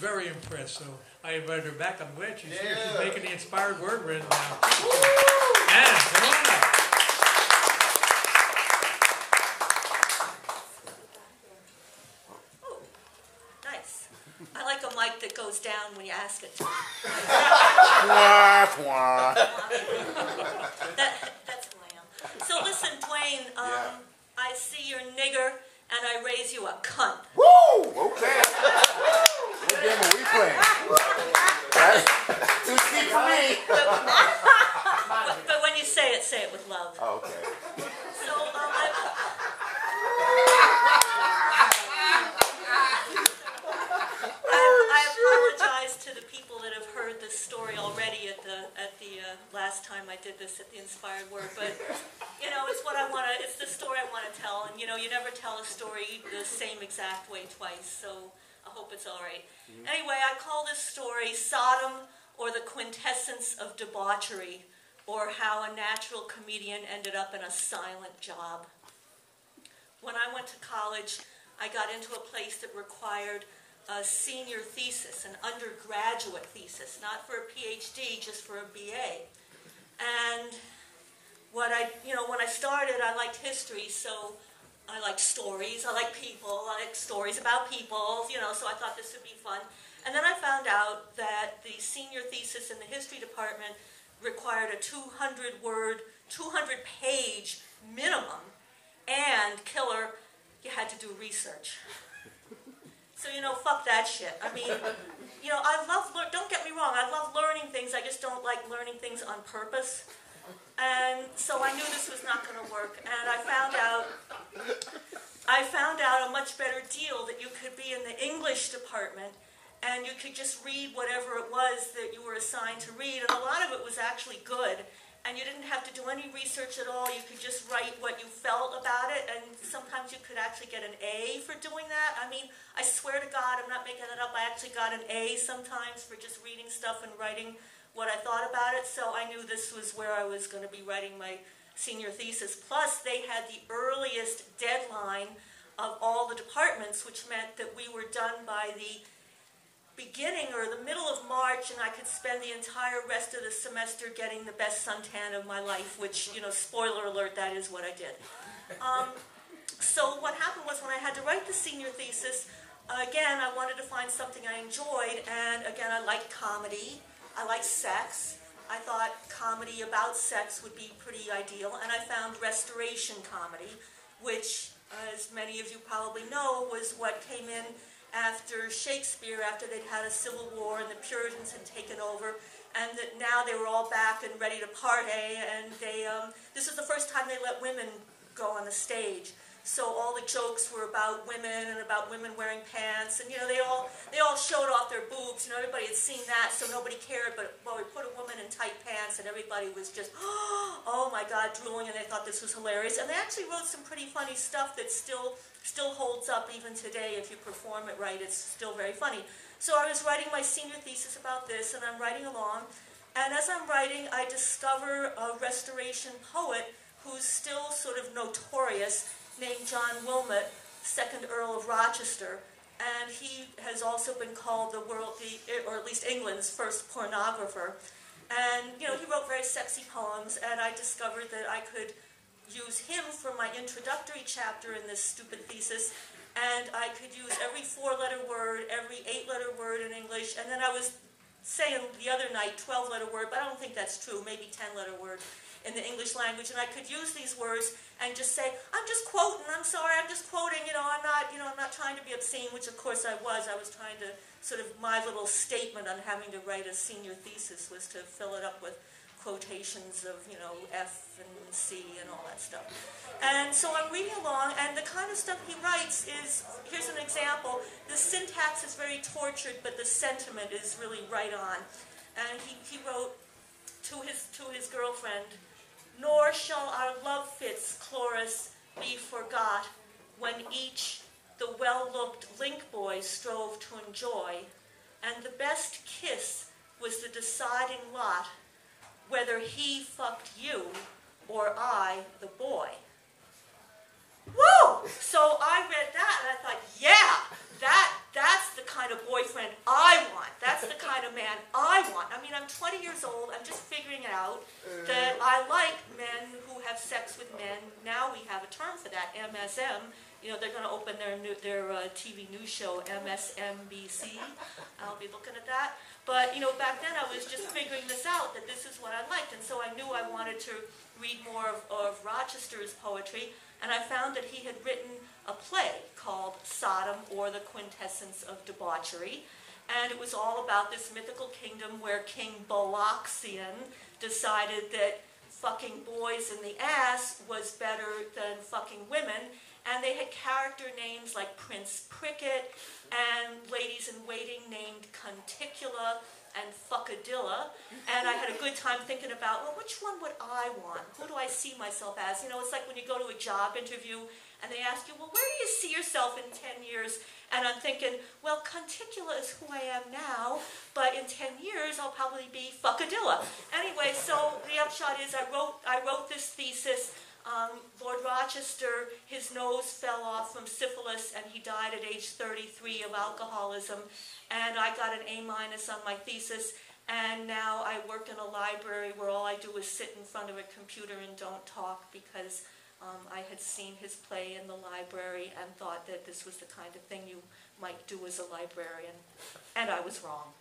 very impressed, so I invited her back. I'm glad she's here. She's making the inspired word read now. Anna, come on up. Oh, nice. I like a mic that goes down when you ask it. Wah, wah. That's who I am. So listen, Dwayne, I see you're nigger, and I raise you a cunt. Woo! Okay. What game are we playing? Too steep for me. But when you say it with love. Oh, okay. So, I apologize to the people that have heard this story already at the last time I did this at the Inspired Word, but you know, it's the story I want to tell, and you know, you never tell a story the same exact way twice, so I hope it's all right. Anyway, I call this story Sodom, or the Quintessence of Debauchery, or how a natural comedian ended up in a silent job. When I went to college, I got into a place that required a senior thesis, an undergraduate thesis, not for a PhD, just for a BA. And when I started, I liked history, so I liked stories, I like people, I like stories about people, you know, so I thought this would be fun. And then I found out that the senior thesis in the history department required a 200-page minimum, and killer, you had to do research. So, you know, fuck that shit. I mean, you know, don't get me wrong, I love learning things, I just don't like learning things on purpose. And so I knew this was not going to work, and I found out a much better deal that you could be in the English department, and you could just read whatever it was that you were assigned to read, and a lot of it was actually good. And you didn't have to do any research at all. You could just write what you felt about it, and sometimes you could actually get an A for doing that. I mean, I swear to God, I'm not making that up. I actually got an A sometimes for just reading stuff and writing what I thought about it. So I knew this was where I was going to be writing my senior thesis. Plus, they had the earliest deadline of all the departments, which meant that we were done by the beginning or the middle of March, and I could spend the entire rest of the semester getting the best suntan of my life, which, you know, spoiler alert, that is what I did. So what happened was, when I had to write the senior thesis, again, I wanted to find something I enjoyed, and again, I liked comedy, I liked sex. I thought comedy about sex would be pretty ideal, and I found restoration comedy, which, as many of you probably know, was what came in after Shakespeare, after they'd had a civil war and the Puritans had taken over, and that now they were all back and ready to party, and this was the first time they let women go on the stage. So all the jokes were about women and about women wearing pants, and you know, they all showed off their boobs. You know, everybody had seen that, so nobody cared. But well, we put a woman in tight pants, and everybody was just, oh my God, drooling, and they thought this was hilarious. And they actually wrote some pretty funny stuff that still holds up even today. If you perform it right, it's still very funny. So I was writing my senior thesis about this, and I'm writing along, and as I'm writing, I discover a restoration poet who's still sort of notorious, named John Wilmot, 2nd Earl of Rochester, and he has also been called or at least England's first pornographer. And you know, he wrote very sexy poems, and I discovered that I could use him for my introductory chapter in this stupid thesis, and I could use every 4-letter word, every 8-letter word in English, and then I was saying the other night 12-letter word, but I don't think that's true, maybe 10-letter word in the English language, and I could use these words and just say, I'm just quoting, I'm sorry, I'm just quoting, I'm not trying to be obscene, which of course I was trying to sort of, my little statement on having to write a senior thesis was to fill it up with quotations of, F and C and all that stuff. And so I'm reading along, and the kind of stuff he writes is, here's an example, the syntax is very tortured, but the sentiment is really right on. And he wrote to his girlfriend, nor shall our love fits, Chloris, be forgot, when each the well-looked link boy strove to enjoy, and the best kiss was the deciding lot, whether he fucked you or I, the boy. Woo! So I read that and I thought, yeah, that's the kind of boyfriend I kind of man I want. I mean, I'm 20 years old. I'm just figuring it out that I like men who have sex with men. Now we have a term for that, MSM. You know, they're going to open their TV news show, MSNBC. I'll be looking at that. But, you know, back then I was just figuring this out, that this is what I liked. And so I knew I wanted to read more of Rochester's poetry. And I found that he had written a play called Sodom, or the Quintessence of Debauchery. And it was all about this mythical kingdom where King Balaxian decided that fucking boys in the ass was better than fucking women. And they had character names like Prince Prickett and ladies-in-waiting named Conticula and Fuckadilla. And I had a good time thinking about, well, which one would I want? Who do I see myself as? You know, it's like when you go to a job interview and they ask you, well, where do you see yourself in 10 years? And I'm thinking, well, Conticula is who I am now, but in 10 years I'll probably be Fuckadilla. Anyway, so the upshot is I wrote this thesis. Lord Rochester, his nose fell off from syphilis and he died at age 33 of alcoholism. And I got an A- on my thesis. And now I work in a library where all I do is sit in front of a computer and don't talk, because I had seen his play in the library and thought that this was the kind of thing you might do as a librarian. And I was wrong.